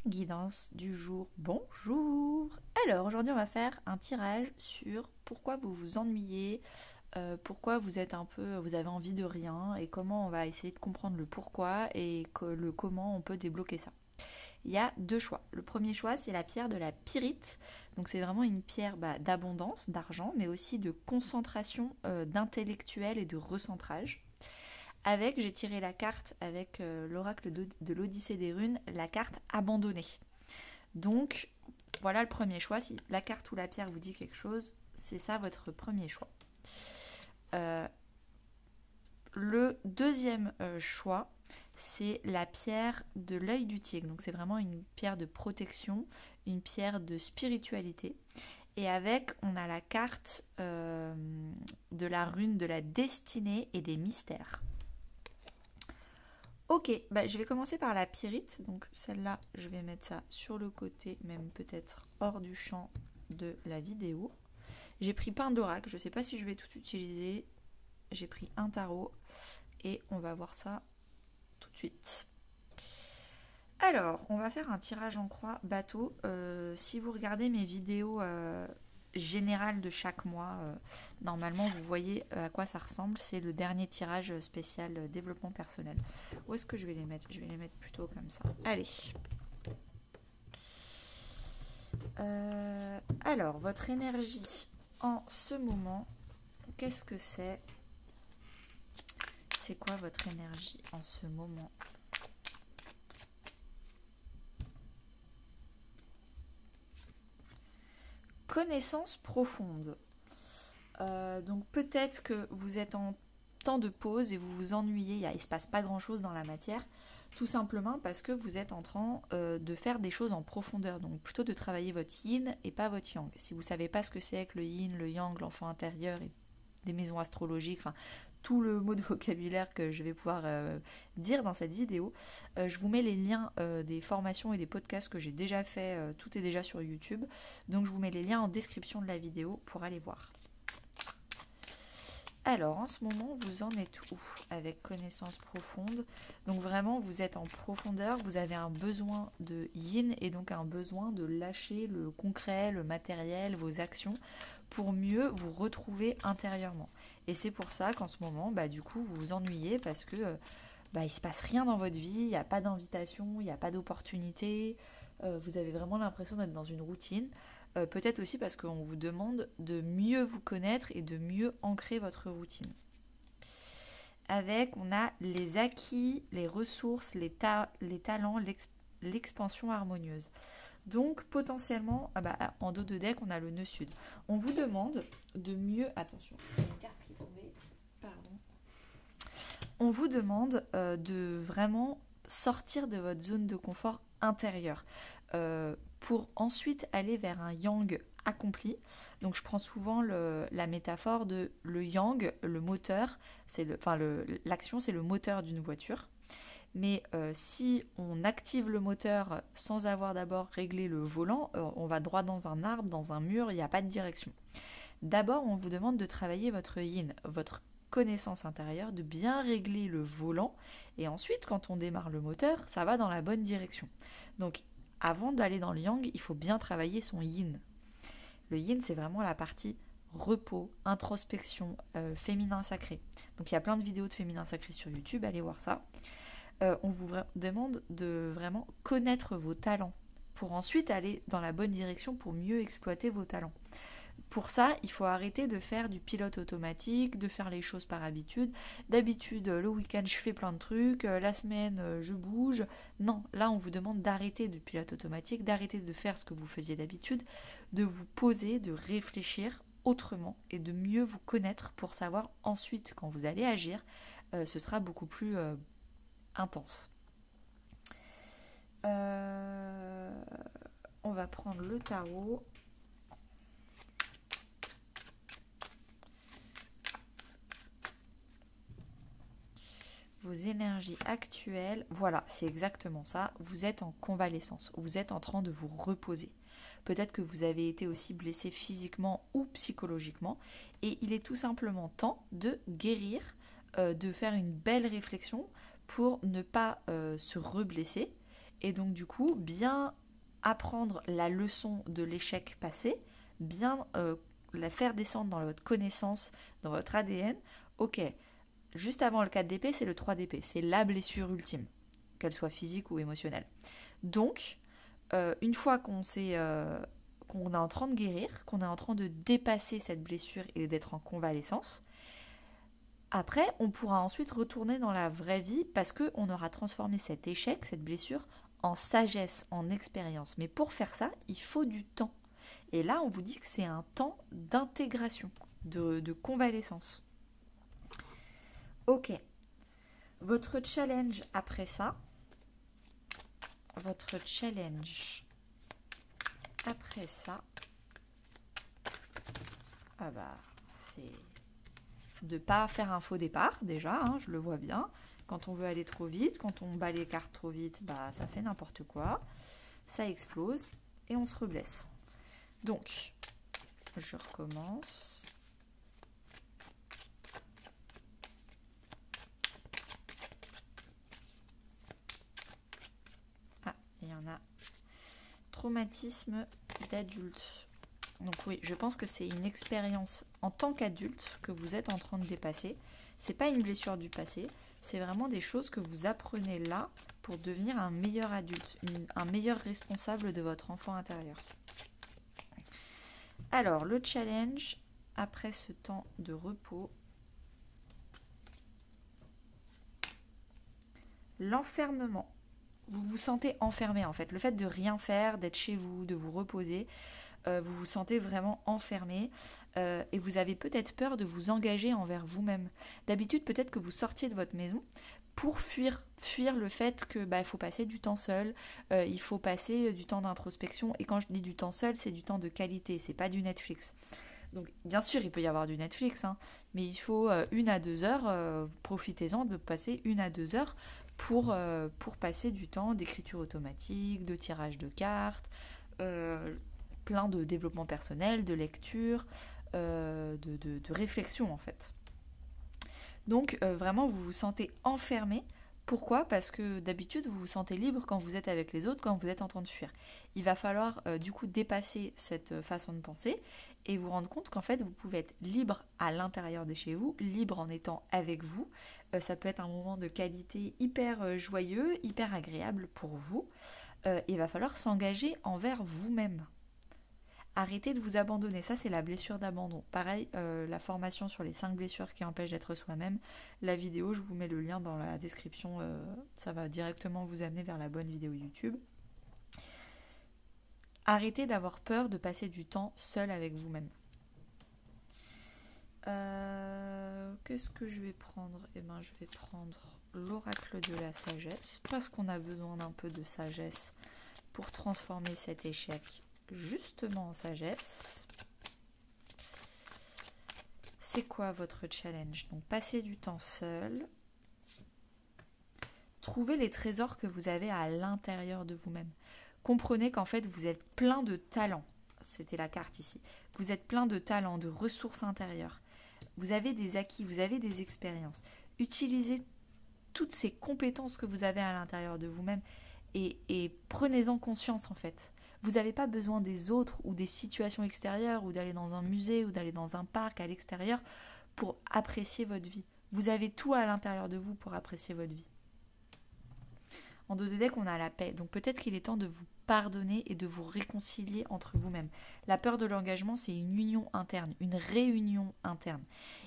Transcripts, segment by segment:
Guidance du jour, bonjour. Alors aujourd'hui on va faire un tirage sur pourquoi vous vous ennuyez, pourquoi vous êtes vous avez envie de rien et comment on va essayer de comprendre le pourquoi et le comment on peut débloquer ça. Il y a deux choix. Le premier choix c'est la pierre de la pyrite, donc c'est vraiment une pierre d'abondance, d'argent, mais aussi de concentration d'intellectuel et de recentrage. J'ai tiré la carte avec l'oracle de l'Odyssée des runes, la carte abandonnée. Donc, voilà le premier choix. Si la carte ou la pierre vous dit quelque chose, c'est ça votre premier choix. Le deuxième choix, c'est la pierre de l'œil du tigre. Donc, c'est vraiment une pierre de protection, une pierre de spiritualité. Et on a la carte de la rune de la destinée et des mystères. Ok, je vais commencer par la pyrite. Donc celle-là, je vais mettre ça sur le côté, même peut-être hors du champ de la vidéo. J'ai pris plein d'oracle, je ne sais pas si je vais tout utiliser. J'ai pris un tarot et on va voir ça tout de suite. Alors, on va faire un tirage en croix bateau. Si vous regardez mes vidéos générales de chaque mois, normalement vous voyez à quoi ça ressemble. C'est le dernier tirage spécial développement personnel. Où est-ce que je vais les mettre? Je vais les mettre plutôt comme ça. Allez. Alors, votre énergie en ce moment, qu'est-ce que c'est? C'est quoi votre énergie en ce moment? Connaissance profonde. Donc peut-être que vous êtes en temps de pause et vous vous ennuyez, il ne se passe pas grand-chose dans la matière, tout simplement parce que vous êtes en train de faire des choses en profondeur, donc plutôt de travailler votre yin et pas votre yang. Si vous ne savez pas ce que c'est que le yin, le yang, l'enfant intérieur et des maisons astrologiques, enfin tout le mot de vocabulaire que je vais pouvoir dire dans cette vidéo, je vous mets les liens des formations et des podcasts que j'ai déjà fait, tout est déjà sur YouTube, donc je vous mets les liens en description de la vidéo pour aller voir. Alors, en ce moment, vous en êtes où avec connaissance profonde? Donc vraiment, vous êtes en profondeur, vous avez un besoin de yin et donc un besoin de lâcher le concret, le matériel, vos actions pour mieux vous retrouver intérieurement. Et c'est pour ça qu'en ce moment, du coup, vous vous ennuyez parce que il ne se passe rien dans votre vie, il n'y a pas d'invitation, il n'y a pas d'opportunité, vous avez vraiment l'impression d'être dans une routine. Peut-être aussi parce qu'on vous demande de mieux vous connaître et de mieux ancrer votre routine. On a les acquis, les ressources, les talents, l'expansion harmonieuse. Donc potentiellement, en dos de deck, on a le nœud sud. On vous demande de mieux... Attention, il y a une carte qui est tombée. Pardon. On vous demande de vraiment sortir de votre zone de confort intérieure. Pour ensuite aller vers un yang accompli. Donc je prends souvent la métaphore de le yang, le moteur, l'action c'est le moteur d'une voiture. Mais si on active le moteur sans avoir d'abord réglé le volant, on va droit dans un arbre, dans un mur, il n'y a pas de direction. D'abord, on vous demande de travailler votre yin, votre connaissance intérieure, de bien régler le volant. Et ensuite, quand on démarre le moteur, ça va dans la bonne direction. Donc, avant d'aller dans le yang, il faut bien travailler son yin. Le yin, c'est vraiment la partie repos, introspection, féminin sacré. Donc, il y a plein de vidéos de féminin sacré sur YouTube, allez voir ça. On vous demande de vraiment connaître vos talents pour ensuite aller dans la bonne direction pour mieux exploiter vos talents. Pour ça, il faut arrêter de faire du pilote automatique, de faire les choses par habitude. D'habitude, le week-end, je fais plein de trucs, la semaine, je bouge. Non, là, on vous demande d'arrêter du pilote automatique, d'arrêter de faire ce que vous faisiez d'habitude, de vous poser, de réfléchir autrement et de mieux vous connaître pour savoir ensuite, quand vous allez agir, ce sera beaucoup plus intense. On va prendre le tarot. Vos énergies actuelles, voilà, c'est exactement ça. Vous êtes en convalescence, vous êtes en train de vous reposer. Peut-être que vous avez été aussi blessé physiquement ou psychologiquement et il est tout simplement temps de guérir, de faire une belle réflexion pour ne pas se reblesser Et donc du coup, bien apprendre la leçon de l'échec passé, bien la faire descendre dans votre connaissance, dans votre ADN. Ok, juste avant le 4 d'épée, c'est le 3 d'épée, c'est la blessure ultime, qu'elle soit physique ou émotionnelle. Donc, une fois qu'on est en train de guérir, qu'on est en train de dépasser cette blessure et d'être en convalescence, après, on pourra ensuite retourner dans la vraie vie parce qu'on aura transformé cet échec, cette blessure, en sagesse, en expérience. Mais pour faire ça, il faut du temps. Et là, on vous dit que c'est un temps d'intégration, de convalescence. Ok. Votre challenge après ça, c'est de pas faire un faux départ déjà, hein, je le vois bien. Quand on veut aller trop vite, quand on bat les cartes trop vite, ça fait n'importe quoi, ça explose et on se reblesse. Donc, je recommence. Ah, il y en a. Traumatisme d'adulte. Donc oui, je pense que c'est une expérience en tant qu'adulte que vous êtes en train de dépasser. C'est pas une blessure du passé, c'est vraiment des choses que vous apprenez là pour devenir un meilleur adulte, un meilleur responsable de votre enfant intérieur. Alors, le challenge, après ce temps de repos, l'enfermement. Vous vous sentez enfermé en fait. Le fait de rien faire, d'être chez vous, de vous reposer, vous vous sentez vraiment enfermé et vous avez peut-être peur de vous engager envers vous-même. D'habitude, peut-être que vous sortiez de votre maison pour fuir le fait que il faut passer du temps seul, il faut passer du temps d'introspection. Et quand je dis du temps seul, c'est du temps de qualité, c'est pas du Netflix. Donc bien sûr, il peut y avoir du Netflix, hein, mais il faut 1 à 2 heures, profitez-en de passer 1 à 2 heures pour passer du temps d'écriture automatique, de tirage de cartes, plein de développement personnel, de lecture, de réflexion en fait. Donc vraiment vous vous sentez enfermé. Pourquoi ? Parce que d'habitude vous vous sentez libre quand vous êtes avec les autres, quand vous êtes en train de fuir. Il va falloir du coup dépasser cette façon de penser et vous rendre compte qu'en fait vous pouvez être libre à l'intérieur de chez vous, libre en étant avec vous. Ça peut être un moment de qualité hyper joyeux, hyper agréable pour vous. Il va falloir s'engager envers vous-même. Arrêtez de vous abandonner, ça c'est la blessure d'abandon. Pareil, la formation sur les 5 blessures qui empêchent d'être soi-même, la vidéo, je vous mets le lien dans la description, ça va directement vous amener vers la bonne vidéo YouTube. Arrêtez d'avoir peur de passer du temps seul avec vous-même. Qu'est-ce que je vais prendre ? Eh bien, je vais prendre l'oracle de la sagesse, parce qu'on a besoin d'un peu de sagesse pour transformer cet échec justement en sagesse. C'est quoi votre challenge ? Donc passer du temps seul, trouver les trésors que vous avez à l'intérieur de vous-même. Comprenez qu'en fait vous êtes plein de talents, c'était la carte ici, vous êtes plein de talents, de ressources intérieures, vous avez des acquis, vous avez des expériences. Utilisez toutes ces compétences que vous avez à l'intérieur de vous-même et prenez-en conscience en fait. Vous n'avez pas besoin des autres ou des situations extérieures ou d'aller dans un musée ou d'aller dans un parc à l'extérieur pour apprécier votre vie. Vous avez tout à l'intérieur de vous pour apprécier votre vie. En dos de deck, on a la paix. Donc peut-être qu'il est temps de vous pardonner et de vous réconcilier entre vous-même. La peur de l'engagement, c'est une union interne, une réunion interne.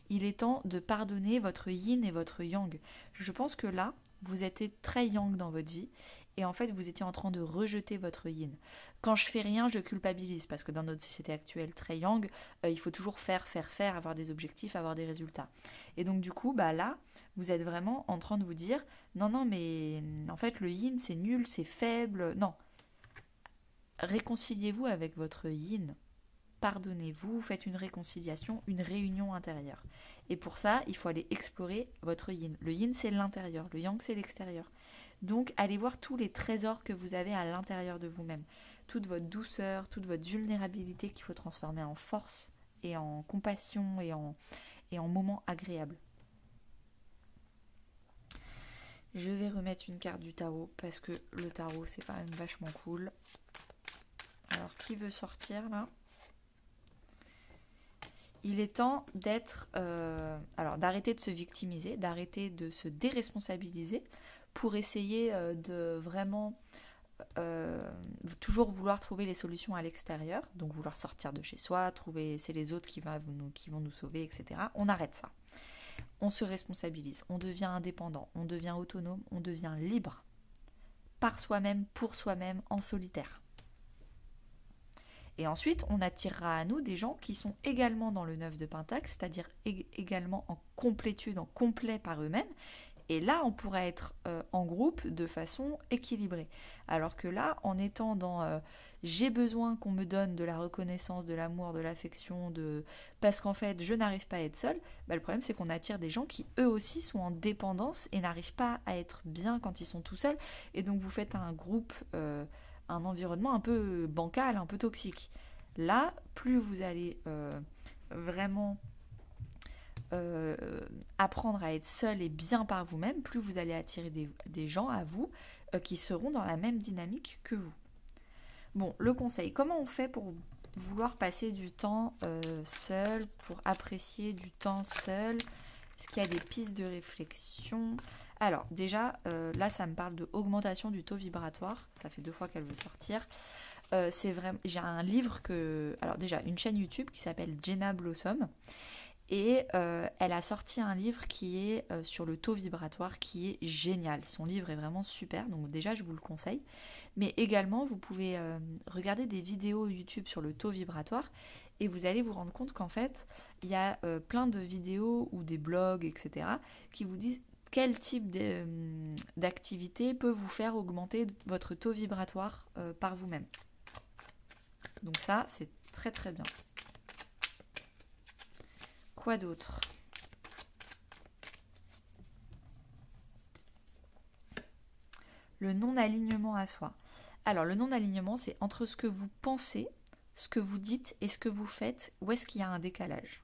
Il est temps de pardonner votre yin et votre yang. Je pense que là, vous êtes très yang dans votre vie et en fait, vous étiez en train de rejeter votre yin. Quand je fais rien, je culpabilise parce que dans notre société actuelle très yang, il faut toujours faire, avoir des objectifs, avoir des résultats. Et donc du coup, là, vous êtes vraiment en train de vous dire non, mais en fait, le yin, c'est nul, c'est faible. Non. Réconciliez-vous avec votre yin. Pardonnez-vous, faites une réconciliation, une réunion intérieure. Et pour ça, il faut aller explorer votre yin. Le yin, c'est l'intérieur, le yang, c'est l'extérieur. Donc, allez voir tous les trésors que vous avez à l'intérieur de vous-même. Toute votre douceur, toute votre vulnérabilité qu'il faut transformer en force et en compassion et en moments agréables. Je vais remettre une carte du tarot parce que le tarot c'est quand même vachement cool. Alors qui veut sortir là? Il est temps d'arrêter de se victimiser, d'arrêter de se déresponsabiliser pour essayer de vraiment toujours vouloir trouver les solutions à l'extérieur, donc vouloir sortir de chez soi, trouver c'est les autres qui vont nous sauver, etc. On arrête ça. On se responsabilise, on devient indépendant, on devient autonome, on devient libre, par soi-même, pour soi-même, en solitaire. Et ensuite, on attirera à nous des gens qui sont également dans le 9 de Pentacle, c'est-à-dire également en complétude, en complet par eux-mêmes. Et là, on pourra être en groupe de façon équilibrée. Alors que là, en étant dans j'ai besoin qu'on me donne de la reconnaissance, de l'amour, de l'affection, parce qu'en fait, je n'arrive pas à être seule, le problème, c'est qu'on attire des gens qui, eux aussi, sont en dépendance et n'arrivent pas à être bien quand ils sont tout seuls. Et donc, vous faites un groupe, un environnement un peu bancal, un peu toxique. Là, plus vous allez vraiment apprendre à être seul et bien par vous-même, plus vous allez attirer des gens à vous qui seront dans la même dynamique que vous. Bon, le conseil, comment on fait pour vouloir passer du temps seul, pour apprécier du temps seul? Est-ce qu'il y a des pistes de réflexion? Alors déjà, là ça me parle de augmentation du taux vibratoire, ça fait 2 fois qu'elle veut sortir. C'est vrai, j'ai un livre alors déjà une chaîne YouTube qui s'appelle Jenna Blossom. Et elle a sorti un livre qui est sur le taux vibratoire, qui est génial. Son livre est vraiment super, donc déjà je vous le conseille. Mais également, vous pouvez regarder des vidéos YouTube sur le taux vibratoire et vous allez vous rendre compte qu'en fait, il y a plein de vidéos ou des blogs, etc., qui vous disent quel type d'activité peut vous faire augmenter votre taux vibratoire par vous-même. Donc ça, c'est très très bien. Quoi d'autre? Le non-alignement à soi. Alors, le non-alignement, c'est entre ce que vous pensez, ce que vous dites et ce que vous faites, où est-ce qu'il y a un décalage?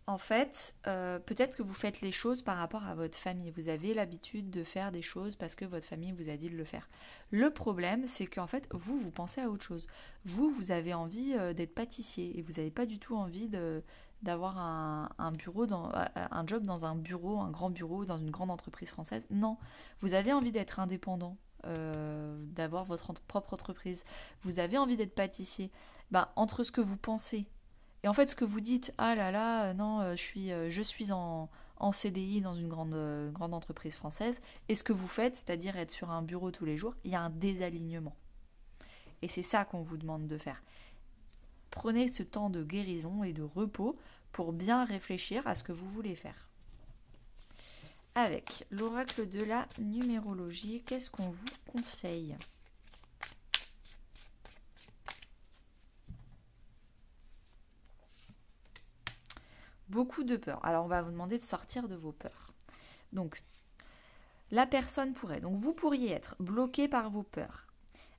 En fait, peut-être que vous faites les choses par rapport à votre famille. Vous avez l'habitude de faire des choses parce que votre famille vous a dit de le faire. Le problème, c'est qu'en fait, vous pensez à autre chose. Vous avez envie d'être pâtissier et vous n'avez pas du tout envie d'avoir un bureau, un job dans un bureau, un grand bureau, dans une grande entreprise française. Non, vous avez envie d'être indépendant, d'avoir votre propre entreprise. Vous avez envie d'être pâtissier. Entre ce que vous pensez et en fait, ce que vous dites, ah là là, non, je suis en CDI dans une grande entreprise française, et ce que vous faites, c'est-à-dire être sur un bureau tous les jours, il y a un désalignement. Et c'est ça qu'on vous demande de faire. Prenez ce temps de guérison et de repos pour bien réfléchir à ce que vous voulez faire. Avec l'oracle de la numérologie, qu'est-ce qu'on vous conseille ? Beaucoup de peurs. Alors, on va vous demander de sortir de vos peurs. Donc, la personne pourrait. Donc, vous pourriez être bloqué par vos peurs,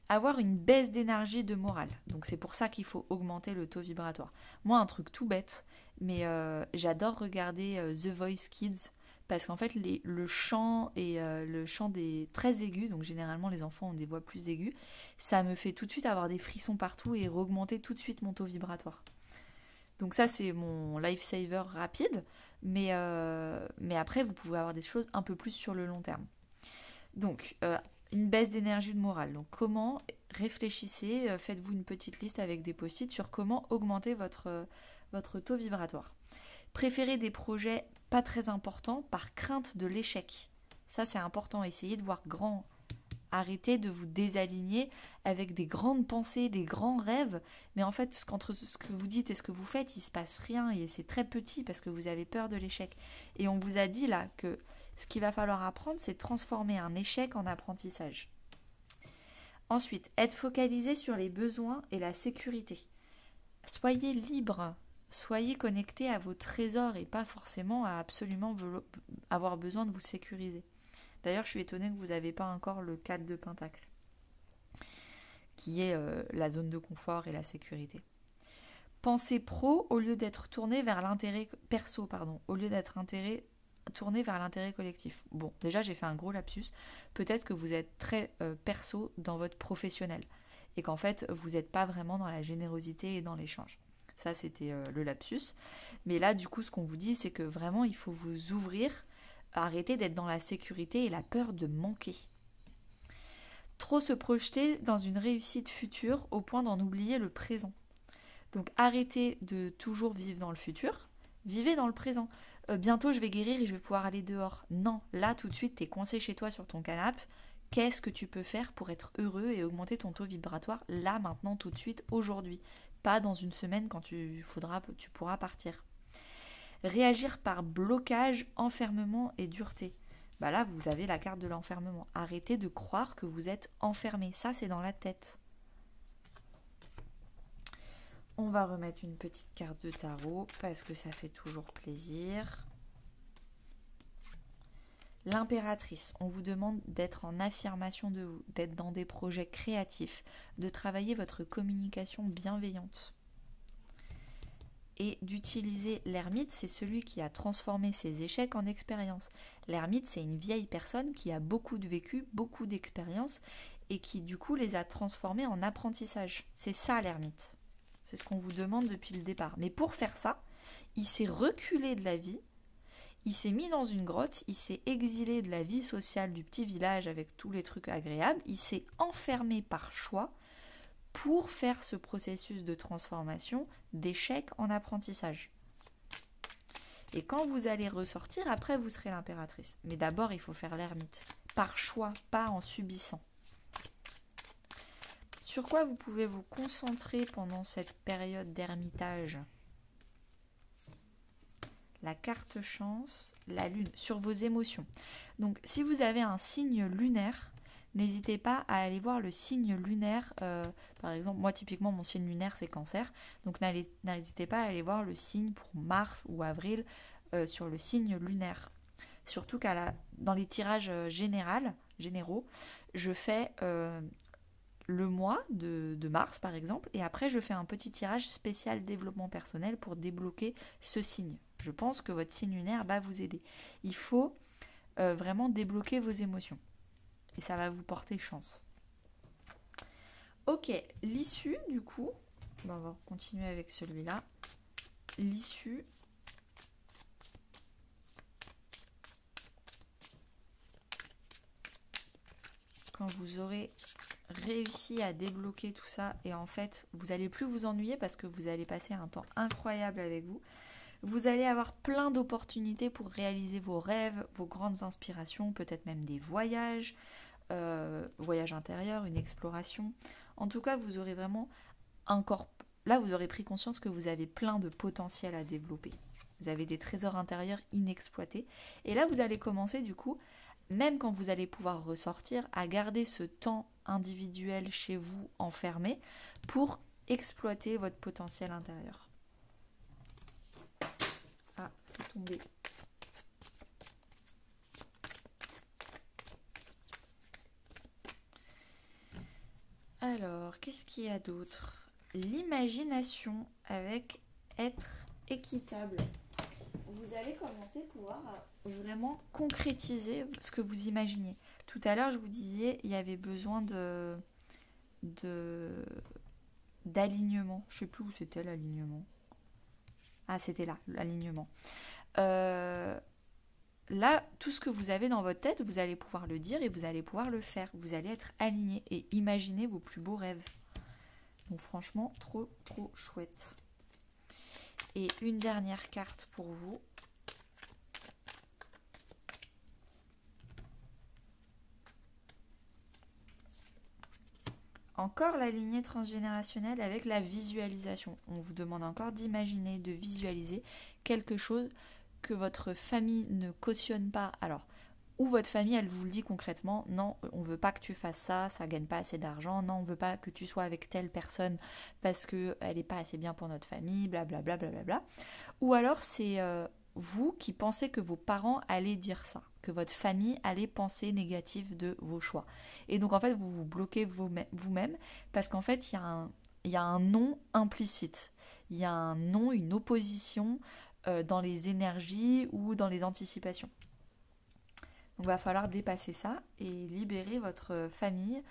avoir une baisse d'énergie, de morale. Donc, c'est pour ça qu'il faut augmenter le taux vibratoire. Moi, un truc tout bête, mais j'adore regarder The Voice Kids parce qu'en fait, le chant et le chant des très aigus, donc généralement les enfants ont des voix plus aiguës, ça me fait tout de suite avoir des frissons partout et augmenter tout de suite mon taux vibratoire. Donc ça, c'est mon lifesaver rapide, mais après, vous pouvez avoir des choses un peu plus sur le long terme. Donc, une baisse d'énergie de morale. Donc, comment réfléchissez, faites-vous une petite liste avec des post-it sur comment augmenter votre taux vibratoire. Préférez des projets pas très importants par crainte de l'échec. Ça, c'est important. Essayez de voir grand. Arrêtez de vous désaligner avec des grandes pensées, des grands rêves, mais en fait, entre ce que vous dites et ce que vous faites, il ne se passe rien et c'est très petit parce que vous avez peur de l'échec. Et on vous a dit là que ce qu'il va falloir apprendre, c'est transformer un échec en apprentissage. Ensuite, être focalisé sur les besoins et la sécurité. Soyez libre, soyez connecté à vos trésors et pas forcément à absolument avoir besoin de vous sécuriser. D'ailleurs, je suis étonnée que vous n'avez pas encore le 4 de Pentacle, qui est la zone de confort et la sécurité. Pensez pro au lieu d'être tourné vers l'intérêt perso, au lieu d'être tourner vers l'intérêt collectif. Bon, déjà j'ai fait un gros lapsus. Peut-être que vous êtes très perso dans votre professionnel et qu'en fait vous n'êtes pas vraiment dans la générosité et dans l'échange. Ça c'était le lapsus. Mais là du coup ce qu'on vous dit c'est que vraiment il faut vous ouvrir, arrêter d'être dans la sécurité et la peur de manquer. Trop se projeter dans une réussite future au point d'en oublier le présent. Donc arrêtez de toujours vivre dans le futur, vivez dans le présent. Bientôt je vais guérir et je vais pouvoir aller dehors. Non, là tout de suite t'es coincé chez toi sur ton canapé. Qu'est-ce que tu peux faire pour être heureux et augmenter ton taux vibratoire là, maintenant, tout de suite, aujourd'hui? Pas dans une semaine quand tu pourras partir. Réagir par blocage, enfermement et dureté. Bah là, vous avez la carte de l'enfermement. Arrêtez de croire que vous êtes enfermé. Ça, c'est dans la tête. On va remettre une petite carte de tarot parce que ça fait toujours plaisir. L'impératrice, on vous demande d'être en affirmation de vous, d'être dans des projets créatifs, de travailler votre communication bienveillante. Et d'utiliser l'ermite, c'est celui qui a transformé ses échecs en expérience. L'ermite, c'est une vieille personne qui a beaucoup de vécu, beaucoup d'expérience et qui du coup les a transformés en apprentissage. C'est ça l'ermite. C'est ce qu'on vous demande depuis le départ. Mais pour faire ça, il s'est reculé de la vie, il s'est mis dans une grotte, il s'est exilé de la vie sociale du petit village avec tous les trucs agréables, il s'est enfermé par choix pour faire ce processus de transformation d'échec en apprentissage. Et quand vous allez ressortir, après vous serez l'impératrice. Mais d'abord, il faut faire l'ermite. Par choix, pas en subissant. Sur quoi vous pouvez vous concentrer pendant cette période d'ermitage? La carte chance, la lune, sur vos émotions. Donc si vous avez un signe lunaire, n'hésitez pas à aller voir le signe lunaire. Par exemple, moi typiquement mon signe lunaire c'est Cancer, donc n'hésitez pas à aller voir le signe pour mars ou avril sur le signe lunaire. Surtout dans les tirages généraux, je fais le mois de mars par exemple, et après je fais un petit tirage spécial développement personnel pour débloquer ce signe. Je pense que votre signe lunaire va vous aider. Il faut vraiment débloquer vos émotions. Et ça va vous porter chance. Ok, l'issue du coup, on va continuer avec celui-là. L'issue. Quand vous aurez réussi à débloquer tout ça et en fait, vous n'allez plus vous ennuyer parce que vous allez passer un temps incroyable avec vous. Vous allez avoir plein d'opportunités pour réaliser vos rêves, vos grandes inspirations, peut-être même des voyages. Voyage intérieur, une exploration. En tout cas, vous aurez vraiment là, vous aurez pris conscience que vous avez plein de potentiel à développer. Vous avez des trésors intérieurs inexploités. Et là, vous allez commencer du coup, même quand vous allez pouvoir ressortir, à garder ce temps individuel chez vous enfermé pour exploiter votre potentiel intérieur. Ah, c'est tombé. Alors, qu'est-ce qu'il y a d'autre? L'imagination avec être équitable. Vous allez commencer à pouvoir vraiment concrétiser ce que vous imaginez. Tout à l'heure, je vous disais, il y avait besoin d'alignement. Je ne sais plus où c'était l'alignement. Ah, c'était là, l'alignement. Là, tout ce que vous avez dans votre tête, vous allez pouvoir le dire et vous allez pouvoir le faire. Vous allez être aligné et imaginer vos plus beaux rêves. Donc franchement, trop, trop chouette. Et une dernière carte pour vous. Encore la lignée transgénérationnelle avec la visualisation. On vous demande encore d'imaginer, de visualiser quelque chose que votre famille ne cautionne pas. Alors, ou votre famille, elle vous le dit concrètement, non, on veut pas que tu fasses ça, ça gagne pas assez d'argent, non, on veut pas que tu sois avec telle personne parce qu'elle n'est pas assez bien pour notre famille, blablabla, blablabla. Ou alors c'est vous qui pensez que vos parents allaient dire ça, que votre famille allait penser négatif de vos choix. Et donc en fait, vous vous bloquez vous-même parce qu'en fait, il y a un non implicite. Il y a un non, une opposition dans les énergies ou dans les anticipations. Donc il va falloir dépasser ça et libérer votre famille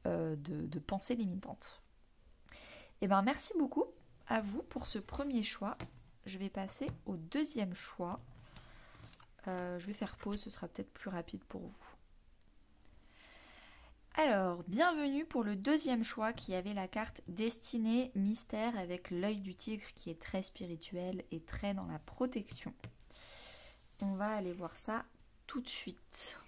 de pensées limitantes. Et bien merci beaucoup à vous pour ce premier choix. Je vais passer au deuxième choix. Je vais faire pause, ce sera peut-être plus rapide pour vous. Alors, bienvenue pour le deuxième choix qui avait la carte Destinée Mystère avec l'œil du tigre qui est très spirituel et très dans la protection. On va aller voir ça tout de suite.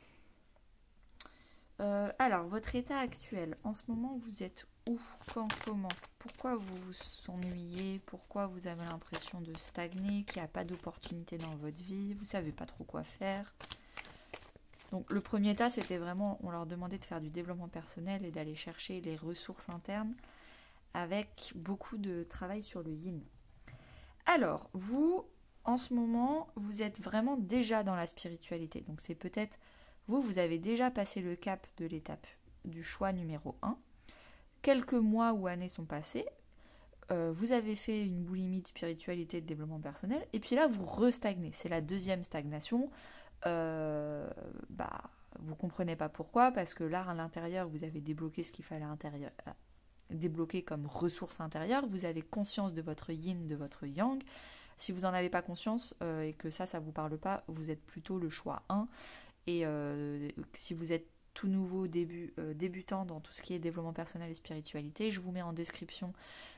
Alors, votre état actuel, en ce moment, vous êtes où, quand, comment? Pourquoi vous vous ennuyez? Pourquoi vous avez l'impression de stagner, qu'il n'y a pas d'opportunité dans votre vie? Vous ne savez pas trop quoi faire? Donc, le premier état, c'était vraiment, on leur demandait de faire du développement personnel et d'aller chercher les ressources internes avec beaucoup de travail sur le yin. Alors, vous, en ce moment, vous êtes vraiment déjà dans la spiritualité. Donc, c'est peut-être... Vous avez déjà passé le cap de l'étape du choix numéro 1. Quelques mois ou années sont passés. Vous avez fait une boulimie de spiritualité et de développement personnel. Et puis là, vous restagnez. C'est la deuxième stagnation. Vous comprenez pas pourquoi. Parce que là, à l'intérieur, vous avez débloqué ce qu'il fallait débloquer comme ressources intérieures. Vous avez conscience de votre yin, de votre yang. Si vous n'en avez pas conscience et que ça ne vous parle pas, vous êtes plutôt le choix 1. Et si vous êtes tout nouveau débutant dans tout ce qui est développement personnel et spiritualité, je vous mets en description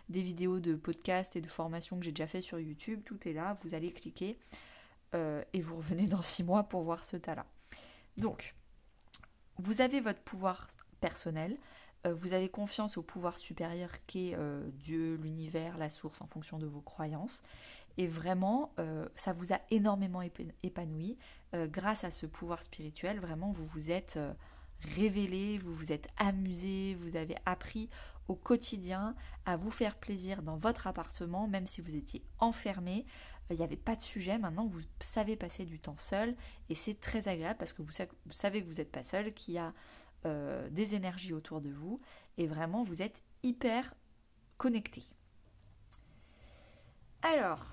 des vidéos de podcasts et de formations que j'ai déjà fait sur YouTube. Tout est là, vous allez cliquer et vous revenez dans 6 mois pour voir ce tas-là. Donc, vous avez votre pouvoir personnel, vous avez confiance au pouvoir supérieur qu'est Dieu, l'univers, la source en fonction de vos croyances. Et vraiment, ça vous a énormément épanoui. Grâce à ce pouvoir spirituel, vraiment, vous vous êtes révélé, vous vous êtes amusé, vous avez appris au quotidien à vous faire plaisir dans votre appartement, même si vous étiez enfermé. Il n'y avait pas de sujet. Maintenant, vous savez passer du temps seul. Et c'est très agréable parce que vous savez que vous n'êtes pas seul, qu'il y a des énergies autour de vous. Et vraiment, vous êtes hyper connecté. Alors...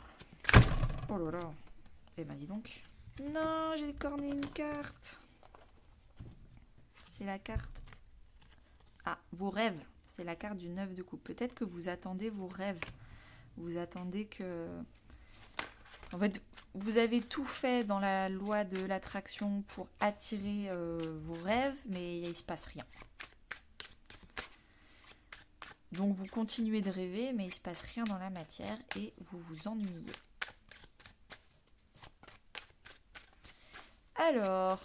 Oh là là. Eh ben dis donc. Non, j'ai corné une carte. C'est la carte... Ah, vos rêves. C'est la carte du 9 de coupe. Peut-être que vous attendez vos rêves. Vous attendez que... En fait, vous avez tout fait dans la loi de l'attraction pour attirer vos rêves, mais il ne se passe rien. Donc vous continuez de rêver, mais il ne se passe rien dans la matière et vous vous ennuyez. Alors,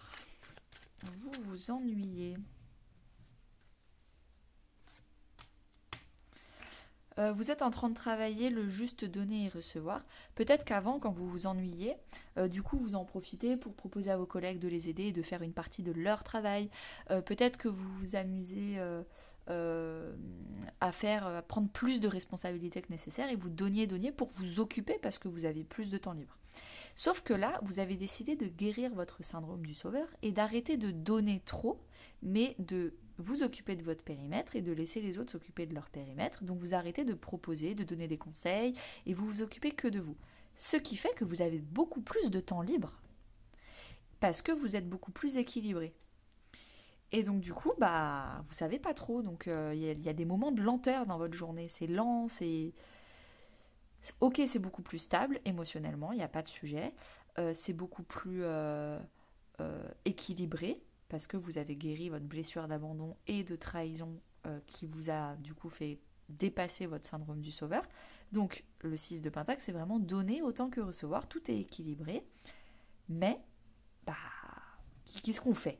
vous vous ennuyez. Vous êtes en train de travailler le juste donner et recevoir. Peut-être qu'avant, quand vous vous ennuyez, du coup, vous en profitez pour proposer à vos collègues de les aider et de faire une partie de leur travail. Peut-être que vous vous amusez à prendre plus de responsabilités que nécessaire et vous donniez pour vous occuper parce que vous avez plus de temps libre. Sauf que là, vous avez décidé de guérir votre syndrome du sauveur et d'arrêter de donner trop, mais de vous occuper de votre périmètre et de laisser les autres s'occuper de leur périmètre. Donc vous arrêtez de proposer, de donner des conseils et vous vous occupez que de vous. Ce qui fait que vous avez beaucoup plus de temps libre parce que vous êtes beaucoup plus équilibré. Et donc du coup, vous savez pas trop. Donc y a des moments de lenteur dans votre journée. C'est lent, Ok, c'est beaucoup plus stable émotionnellement, il n'y a pas de sujet. C'est beaucoup plus équilibré parce que vous avez guéri votre blessure d'abandon et de trahison qui vous a du coup fait dépasser votre syndrome du sauveur. Donc le 6 de Pentacle, c'est vraiment donner autant que recevoir. Tout est équilibré. Mais, qu'est-ce qu'on fait?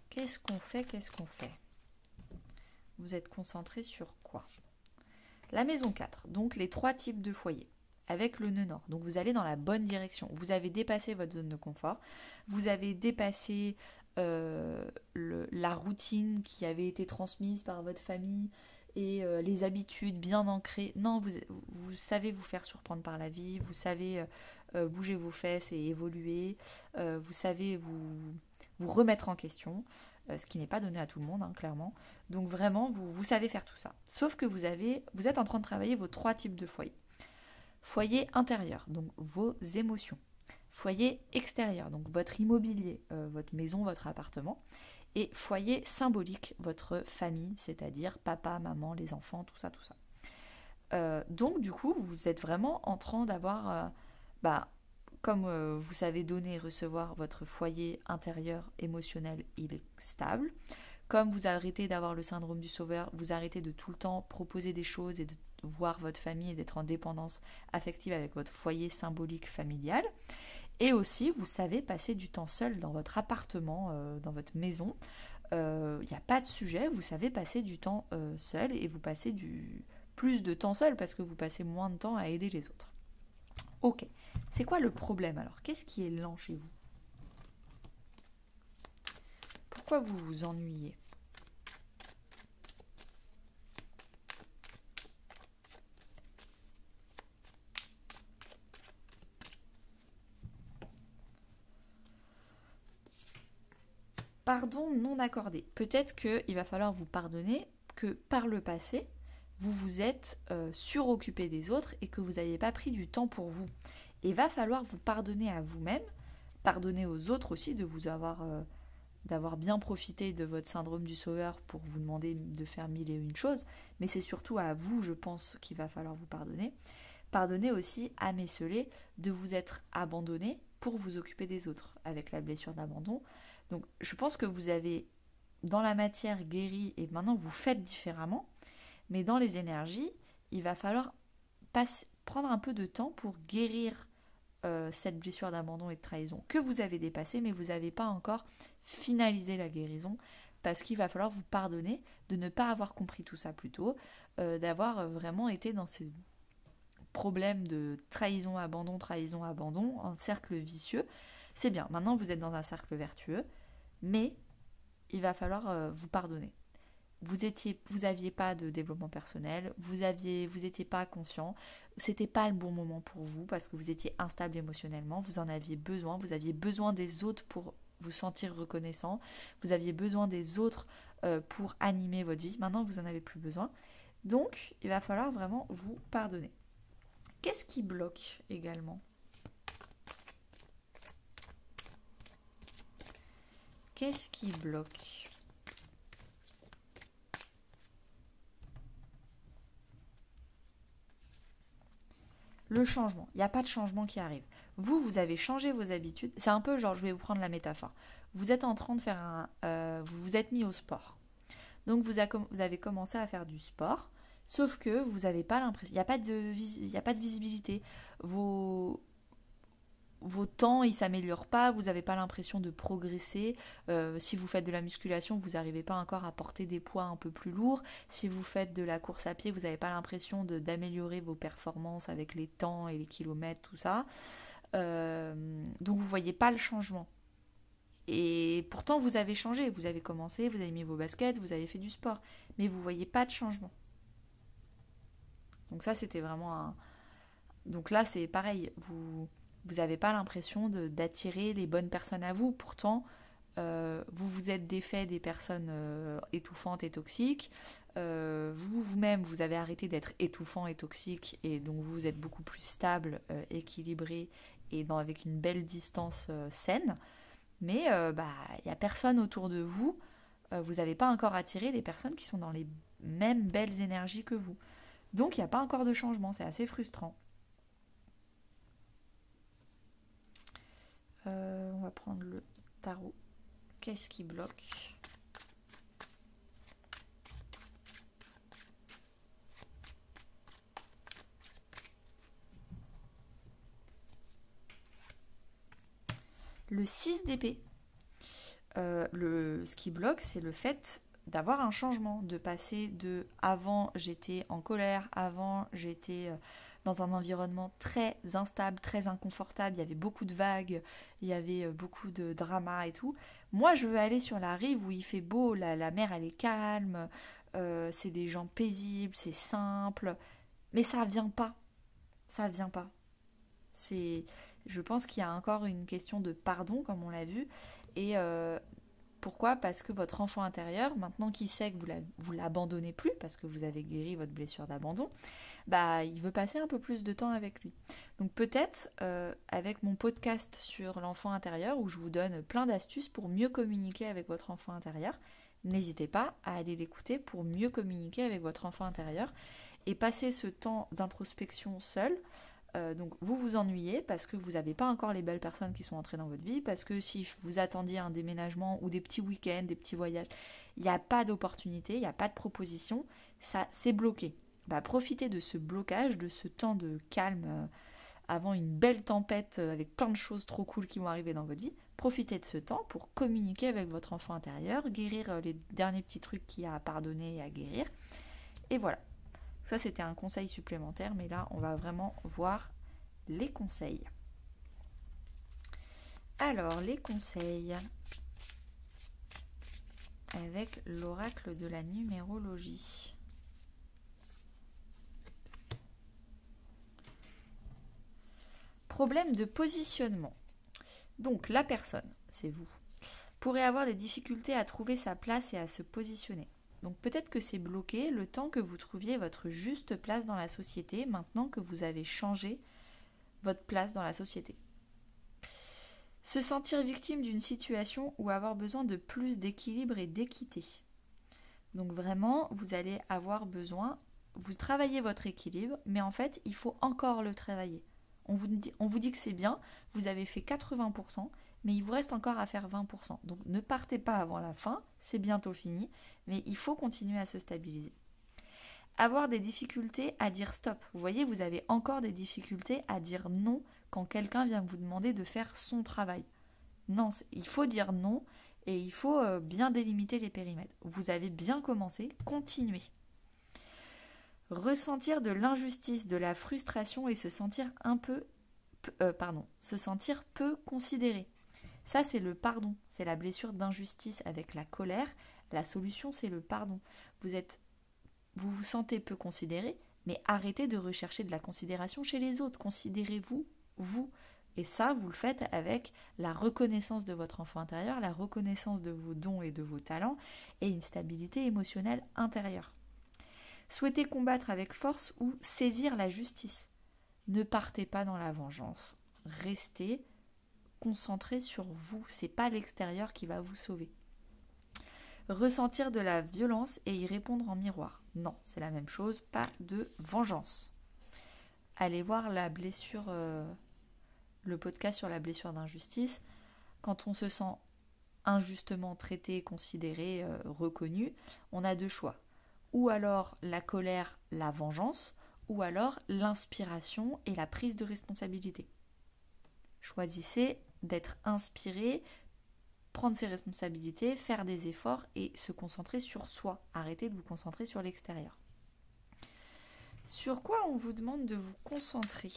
Qu'est-ce qu'on fait? Vous êtes concentré sur quoi? La maison 4, donc les 3 types de foyers, avec le nœud nord. Donc vous allez dans la bonne direction. Vous avez dépassé votre zone de confort. Vous avez dépassé la routine qui avait été transmise par votre famille et les habitudes bien ancrées. Non, vous savez vous faire surprendre par la vie. Vous savez bouger vos fesses et évoluer. Vous savez vous remettre en question, ce qui n'est pas donné à tout le monde, hein, clairement. Donc vraiment, vous savez faire tout ça. Sauf que vous êtes en train de travailler vos 3 types de foyers. Foyer intérieur, donc vos émotions. Foyer extérieur, donc votre immobilier, votre maison, votre appartement. Et foyer symbolique, votre famille, c'est-à-dire papa, maman, les enfants, tout ça, tout ça. Donc du coup, vous êtes vraiment en train d'avoir, comme vous savez donner et recevoir, votre foyer intérieur émotionnel, il est stable. Comme vous arrêtez d'avoir le syndrome du sauveur, vous arrêtez de tout le temps proposer des choses et de voir votre famille et d'être en dépendance affective avec votre foyer symbolique familial. Et aussi, vous savez passer du temps seul dans votre appartement, dans votre maison. Il n'y a pas de sujet, vous savez passer du temps seul et vous passez plus de temps seul parce que vous passez moins de temps à aider les autres. Ok, c'est quoi le problème alors? Qu'est-ce qui est lent chez vous? Pourquoi vous vous ennuyez? Pardon non accordé. Peut-être qu'il va falloir vous pardonner que par le passé, vous vous êtes suroccupé des autres et que vous n'avez pas pris du temps pour vous. Et il va falloir vous pardonner à vous-même, pardonner aux autres aussi de vous d'avoir bien profité de votre syndrome du sauveur pour vous demander de faire 1001 choses, mais c'est surtout à vous, je pense, qu'il va falloir vous pardonner. Pardonnez aussi à Messelé de vous être abandonné pour vous occuper des autres, avec la blessure d'abandon. Donc je pense que vous avez dans la matière guéri et maintenant vous faites différemment, mais dans les énergies, il va falloir prendre un peu de temps pour guérir cette blessure d'abandon et de trahison que vous avez dépassée, mais vous n'avez pas encore finalisé la guérison, parce qu'il va falloir vous pardonner de ne pas avoir compris tout ça plus tôt, d'avoir vraiment été dans ces problèmes de trahison, abandon, un cercle vicieux. C'est bien, maintenant vous êtes dans un cercle vertueux, mais il va falloir vous pardonner. Vous aviez pas de développement personnel, vous étiez pas conscient, c'était pas le bon moment pour vous parce que vous étiez instable émotionnellement, vous en aviez besoin, vous aviez besoin des autres pour vous sentir reconnaissant, vous aviez besoin des autres pour animer votre vie. Maintenant vous en avez plus besoin, donc il va falloir vraiment vous pardonner. Qu'est-ce qui bloque également? Qu'est-ce qui bloque? Le changement. Il n'y a pas de changement qui arrive. Vous avez changé vos habitudes. C'est un peu genre, je vais vous prendre la métaphore. Vous êtes en train de faire vous vous êtes mis au sport. Donc vous avez commencé à faire du sport, sauf que vous n'avez pas l'impression. Il n'y a pas de visibilité. Vos temps, ils ne s'améliorent pas, vous n'avez pas l'impression de progresser. Si vous faites de la musculation, vous n'arrivez pas encore à porter des poids un peu plus lourds. Si vous faites de la course à pied, vous n'avez pas l'impression d'améliorer vos performances avec les temps et les kilomètres, tout ça. Donc vous ne voyez pas le changement. Et pourtant, vous avez changé. Vous avez commencé, vous avez mis vos baskets, vous avez fait du sport. Mais vous ne voyez pas de changement. Donc ça, c'était vraiment un... Donc là, c'est pareil. Vous n'avez pas l'impression d'attirer les bonnes personnes à vous. Pourtant, vous vous êtes défait des personnes étouffantes et toxiques. Vous-même, vous avez arrêté d'être étouffant et toxique. Et donc, vous êtes beaucoup plus stable, équilibré et avec une belle distance saine. Mais il n'y a personne autour de vous. Vous n'avez pas encore attiré les personnes qui sont dans les mêmes belles énergies que vous. Donc, il n'y a pas encore de changement. C'est assez frustrant. On va prendre le tarot. Qu'est-ce qui bloque? Le 6 d'épée. Ce qui bloque, c'est le fait d'avoir un changement, de passer de avant j'étais en colère, avant j'étais dans un environnement très instable, très inconfortable, il y avait beaucoup de vagues, il y avait beaucoup de drama et tout. Moi je veux aller sur la rive où il fait beau, la mer elle est calme, c'est des gens paisibles, c'est simple, mais ça vient pas, ça vient pas. Je pense qu'il y a encore une question de pardon comme on l'a vu, Et pourquoi? Parce que votre enfant intérieur, maintenant qu'il sait que vous l'abandonnez plus, parce que vous avez guéri votre blessure d'abandon, bah, il veut passer un peu plus de temps avec lui. Donc peut-être avec mon podcast sur l'enfant intérieur, où je vous donne plein d'astuces pour mieux communiquer avec votre enfant intérieur, n'hésitez pas à aller l'écouter pour mieux communiquer avec votre enfant intérieur et passer ce temps d'introspection seul. Donc vous vous ennuyez parce que vous n'avez pas encore les belles personnes qui sont entrées dans votre vie, parce que si vous attendiez un déménagement ou des petits week-ends, des petits voyages, il n'y a pas d'opportunité, il n'y a pas de proposition, ça c'est bloqué. Bah, profitez de ce blocage, de ce temps de calme avant une belle tempête avec plein de choses trop cool qui vont arriver dans votre vie. Profitez de ce temps pour communiquer avec votre enfant intérieur, guérir les derniers petits trucs qu'il y a à pardonner et à guérir. Et voilà. Ça, c'était un conseil supplémentaire, mais là, on va vraiment voir les conseils. Alors, les conseils avec l'oracle de la numérologie. Problème de positionnement. Donc, la personne, c'est vous, pourrait avoir des difficultés à trouver sa place et à se positionner. Donc peut-être que c'est bloqué le temps que vous trouviez votre juste place dans la société, maintenant que vous avez changé votre place dans la société. Se sentir victime d'une situation ou avoir besoin de plus d'équilibre et d'équité. Donc vraiment, vous allez avoir besoin, vous travaillez votre équilibre, mais en fait, il faut encore le travailler. On vous dit que c'est bien, vous avez fait 80%, mais il vous reste encore à faire 20%. Donc ne partez pas avant la fin, c'est bientôt fini, mais il faut continuer à se stabiliser. Avoir des difficultés à dire stop. Vous voyez, vous avez encore des difficultés à dire non quand quelqu'un vient vous demander de faire son travail. Non, il faut dire non et il faut bien délimiter les périmètres. Vous avez bien commencé, continuez. Ressentir de l'injustice, de la frustration et se sentir se sentir peu considéré. Ça, c'est le pardon. C'est la blessure d'injustice avec la colère. La solution, c'est le pardon. Vous vous sentez peu considéré, mais arrêtez de rechercher de la considération chez les autres. Considérez-vous, vous. Et ça, vous le faites avec la reconnaissance de votre enfant intérieur, la reconnaissance de vos dons et de vos talents, et une stabilité émotionnelle intérieure. Souhaitez combattre avec force ou saisir la justice. Ne partez pas dans la vengeance. Restez concentré sur vous. C'est pas l'extérieur qui va vous sauver. Ressentir de la violence et y répondre en miroir. Non, c'est la même chose, pas de vengeance. Allez voir la blessure, le podcast sur la blessure d'injustice. Quand on se sent injustement traité, considéré, reconnu, on a deux choix. Ou alors la colère, la vengeance, ou alors l'inspiration et la prise de responsabilité. Choisissez d'être inspiré, prendre ses responsabilités, faire des efforts et se concentrer sur soi. Arrêtez de vous concentrer sur l'extérieur. Sur quoi on vous demande de vous concentrer?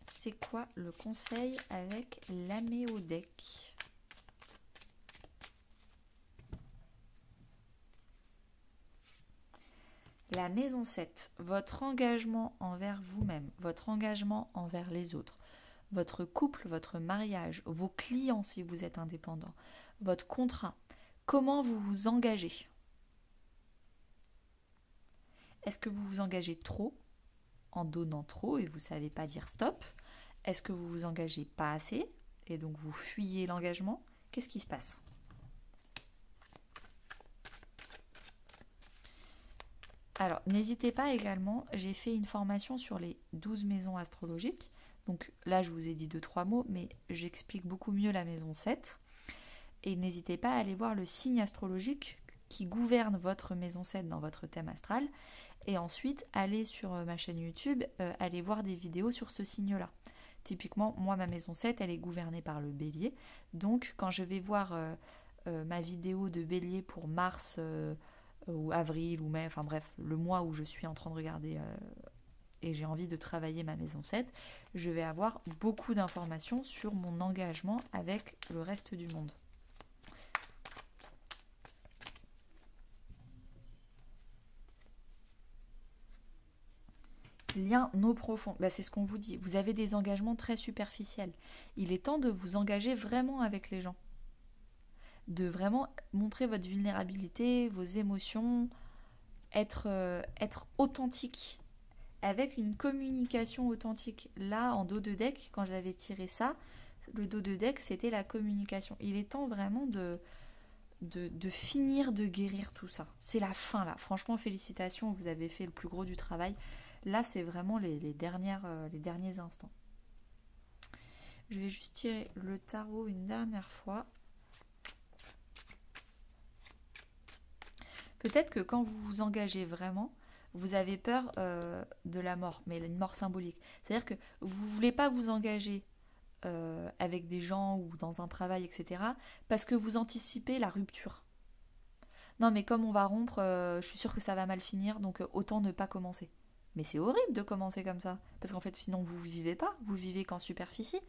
C'est quoi le conseil avec l'améodec? La maison 7, votre engagement envers vous-même, votre engagement envers les autres, votre couple, votre mariage, vos clients si vous êtes indépendant, votre contrat, comment vous vous engagez? Est-ce que vous vous engagez trop, en donnant trop et vous ne savez pas dire stop? Est-ce que vous vous engagez pas assez et donc vous fuyez l'engagement? Qu'est-ce qui se passe? Alors, n'hésitez pas également, j'ai fait une formation sur les 12 maisons astrologiques. Donc là, je vous ai dit 2-3 mots, mais j'explique beaucoup mieux la maison 7. Et n'hésitez pas à aller voir le signe astrologique qui gouverne votre maison 7 dans votre thème astral. Et ensuite, allez sur ma chaîne YouTube, allez voir des vidéos sur ce signe-là. Typiquement, moi, ma maison 7, elle est gouvernée par le bélier. Donc, quand je vais voir ma vidéo de bélier pour mars ou avril ou mai, enfin bref, le mois où je suis en train de regarder et j'ai envie de travailler ma maison 7, je vais avoir beaucoup d'informations sur mon engagement avec le reste du monde. Liens non profonds. Bah, c'est ce qu'on vous dit. Vous avez des engagements très superficiels. Il est temps de vous engager vraiment avec les gens. De vraiment montrer votre vulnérabilité, vos émotions, être authentique, avec une communication authentique. Là, en dos de deck, quand j'avais tiré ça, le dos de deck, c'était la communication. Il est temps vraiment de finir de guérir tout ça. C'est la fin, là. Franchement, félicitations, vous avez fait le plus gros du travail. Là, c'est vraiment les derniers instants. Je vais juste tirer le tarot une dernière fois. Peut-être que quand vous vous engagez vraiment, vous avez peur de la mort, mais une mort symbolique. C'est-à-dire que vous ne voulez pas vous engager avec des gens ou dans un travail, etc., parce que vous anticipez la rupture. Non, mais comme on va rompre, je suis sûre que ça va mal finir, donc autant ne pas commencer. Mais c'est horrible de commencer comme ça, parce qu'en fait, sinon, vous ne vivez pas, vous vivez qu'en superficie.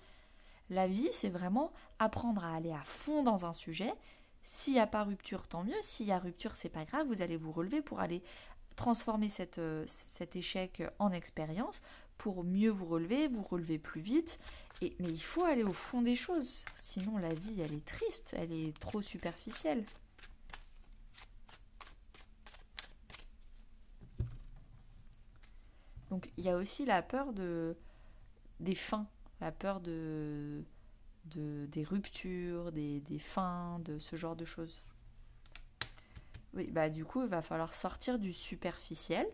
La vie, c'est vraiment apprendre à aller à fond dans un sujet. S'il n'y a pas rupture, tant mieux. S'il y a rupture, c'est pas grave, vous allez vous relever pour aller transformer cet échec en expérience, pour mieux vous relever plus vite. Mais il faut aller au fond des choses, sinon la vie, elle est triste, elle est trop superficielle. Donc il y a aussi la peur des fins, la peur des ruptures, des fins, de ce genre de choses. Oui, bah du coup, il va falloir sortir du superficiel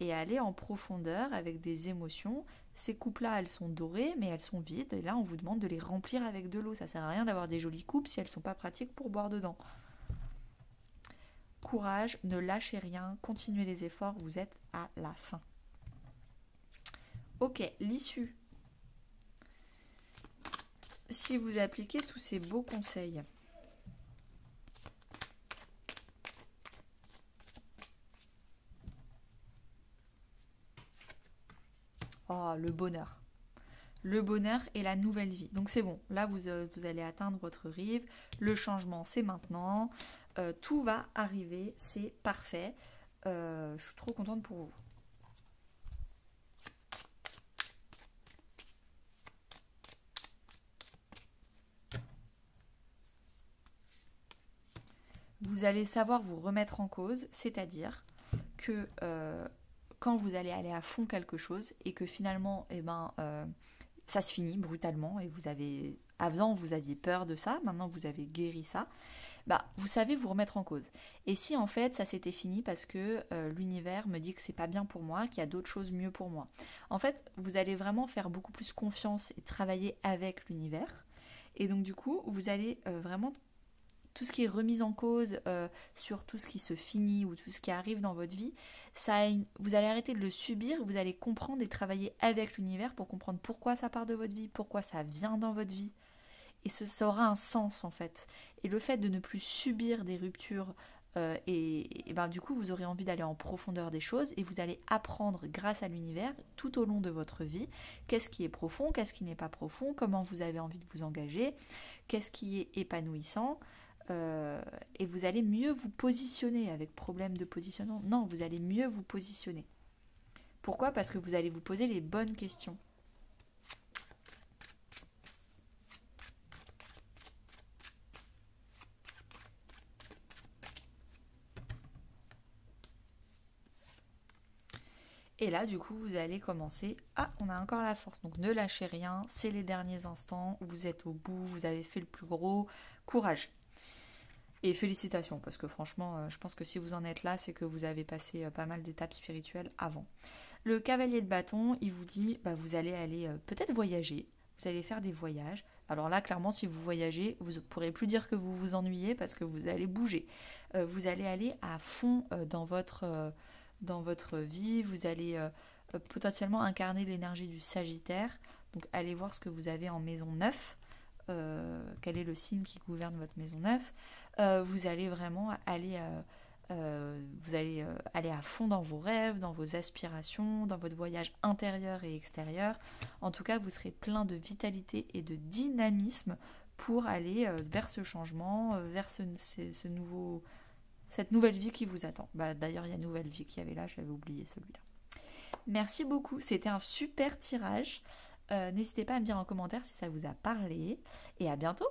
et aller en profondeur avec des émotions. Ces coupes-là, elles sont dorées, mais elles sont vides. Et là, on vous demande de les remplir avec de l'eau. Ça sert à rien d'avoir des jolies coupes si elles ne sont pas pratiques pour boire dedans. Courage, ne lâchez rien, continuez les efforts, vous êtes à la fin. Ok, l'issue. Si vous appliquez tous ces beaux conseils, oh, le bonheur. Le bonheur et la nouvelle vie. Donc c'est bon, là vous allez atteindre votre rive, le changement c'est maintenant, tout va arriver, c'est parfait. Je suis trop contente pour vous. Vous allez savoir vous remettre en cause, c'est-à-dire que quand vous allez aller à fond quelque chose et que finalement, ça se finit brutalement et avant vous aviez peur de ça, maintenant vous avez guéri ça, vous savez vous remettre en cause. Et si en fait ça s'était fini parce que l'univers me dit que c'est pas bien pour moi, qu'il y a d'autres choses mieux pour moi. En fait, vous allez vraiment faire beaucoup plus confiance et travailler avec l'univers. Et donc du coup, vous allez vraiment tout ce qui est remise en cause sur tout ce qui se finit ou tout ce qui arrive dans votre vie, vous allez arrêter de le subir, vous allez comprendre et travailler avec l'univers pour comprendre pourquoi ça part de votre vie, pourquoi ça vient dans votre vie. Et ça aura un sens en fait. Et le fait de ne plus subir des ruptures, du coup vous aurez envie d'aller en profondeur des choses et vous allez apprendre grâce à l'univers tout au long de votre vie qu'est-ce qui est profond, qu'est-ce qui n'est pas profond, comment vous avez envie de vous engager, qu'est-ce qui est épanouissant. Et vous allez mieux vous positionner avec problème de positionnement. Non, vous allez mieux vous positionner. Pourquoi ? Parce que vous allez vous poser les bonnes questions. Et là, du coup, vous allez commencer. Ah, on a encore la force. Donc, ne lâchez rien. C'est les derniers instants. Vous êtes au bout. Vous avez fait le plus gros. Courage. Et félicitations, parce que franchement, je pense que si vous en êtes là, c'est que vous avez passé pas mal d'étapes spirituelles avant. Le cavalier de bâton, il vous dit, vous allez aller peut-être voyager, vous allez faire des voyages. Alors là, clairement, si vous voyagez, vous ne pourrez plus dire que vous vous ennuyez parce que vous allez bouger. Vous allez aller à fond dans votre vie, vous allez potentiellement incarner l'énergie du Sagittaire. Donc allez voir ce que vous avez en maison 9. Quel est le signe qui gouverne votre maison 9. Vous allez vraiment aller aller à fond dans vos rêves, dans vos aspirations, dans votre voyage intérieur et extérieur. En tout cas, vous serez plein de vitalité et de dynamisme pour aller vers ce changement, vers cette nouvelle vie qui vous attend. D'ailleurs, il y a Nouvelle Vie qui avait là, je l'avais oublié celui-là. merci beaucoup. C'était un super tirage. N'hésitez pas à me dire en commentaire si ça vous a parlé. Et à bientôt!